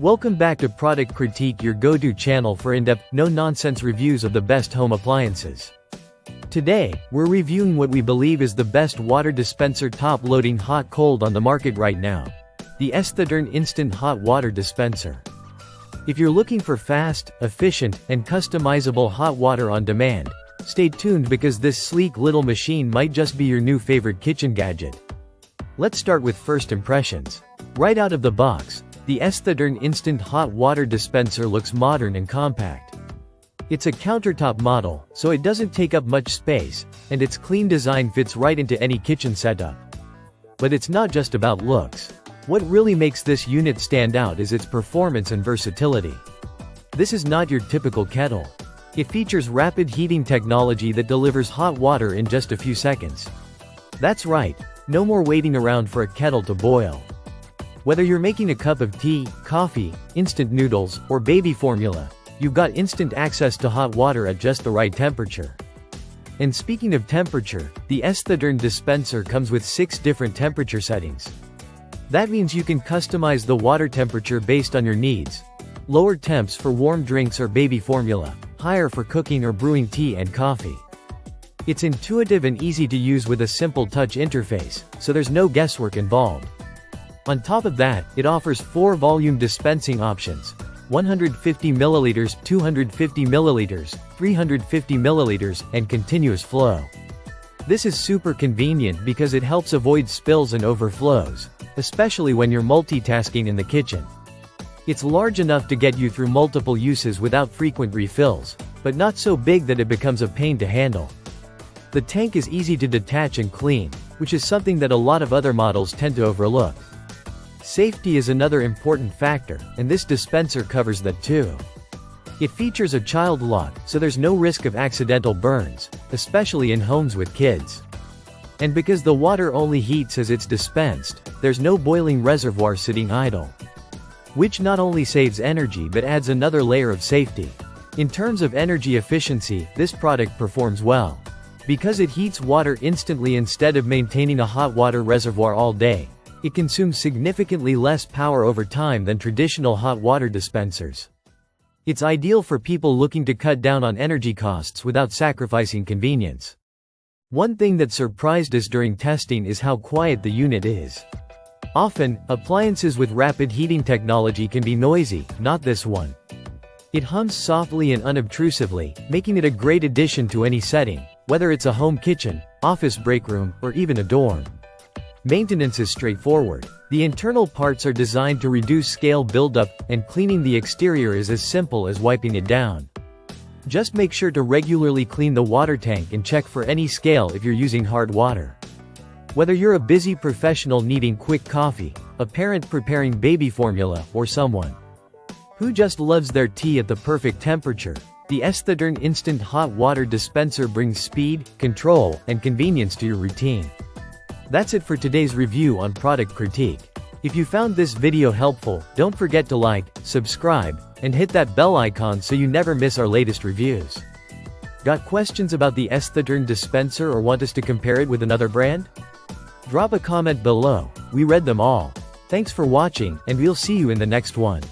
Welcome back to Product Critique, your go-to channel for in-depth, no-nonsense reviews of the best home appliances. Today, we're reviewing what we believe is the best water dispenser top-loading hot-cold on the market right now. The Aesthetern Instant Hot Water Dispenser. If you're looking for fast, efficient, and customizable hot water on demand, stay tuned because this sleek little machine might just be your new favorite kitchen gadget. Let's start with first impressions. Right out of the box, the Aesthetern Instant Hot Water Dispenser looks modern and compact. It's a countertop model, so it doesn't take up much space, and its clean design fits right into any kitchen setup. But it's not just about looks. What really makes this unit stand out is its performance and versatility. This is not your typical kettle. It features rapid heating technology that delivers hot water in just a few seconds. That's right, no more waiting around for a kettle to boil. Whether you're making a cup of tea, coffee, instant noodles, or baby formula, you've got instant access to hot water at just the right temperature. And speaking of temperature, the Aesthetern dispenser comes with 6 different temperature settings. That means you can customize the water temperature based on your needs. Lower temps for warm drinks or baby formula, higher for cooking or brewing tea and coffee. It's intuitive and easy to use with a simple touch interface, so there's no guesswork involved. On top of that, it offers 4 volume dispensing options: 150 ml, 250 ml, 350 ml, and continuous flow. This is super convenient because it helps avoid spills and overflows, especially when you're multitasking in the kitchen. It's large enough to get you through multiple uses without frequent refills, but not so big that it becomes a pain to handle. The tank is easy to detach and clean, which is something that a lot of other models tend to overlook. Safety is another important factor, and this dispenser covers that too. It features a child lock, so there's no risk of accidental burns, especially in homes with kids. And because the water only heats as it's dispensed, there's no boiling reservoir sitting idle. Which not only saves energy but adds another layer of safety. In terms of energy efficiency, this product performs well. Because it heats water instantly instead of maintaining a hot water reservoir all day, it consumes significantly less power over time than traditional hot water dispensers. It's ideal for people looking to cut down on energy costs without sacrificing convenience. One thing that surprised us during testing is how quiet the unit is. Often, appliances with rapid heating technology can be noisy, not this one. It hums softly and unobtrusively, making it a great addition to any setting, whether it's a home kitchen, office break room, or even a dorm. Maintenance is straightforward. The internal parts are designed to reduce scale buildup, and cleaning the exterior is as simple as wiping it down. Just make sure to regularly clean the water tank and check for any scale if you're using hard water. Whether you're a busy professional needing quick coffee, a parent preparing baby formula, or someone who just loves their tea at the perfect temperature, the Aesthetern Instant Hot Water Dispenser brings speed, control, and convenience to your routine. That's it for today's review on Product Critique. If you found this video helpful, don't forget to like, subscribe, and hit that bell icon so you never miss our latest reviews. Got questions about the Aesthetern dispenser or want us to compare it with another brand? Drop a comment below, we read them all. Thanks for watching, and we'll see you in the next one.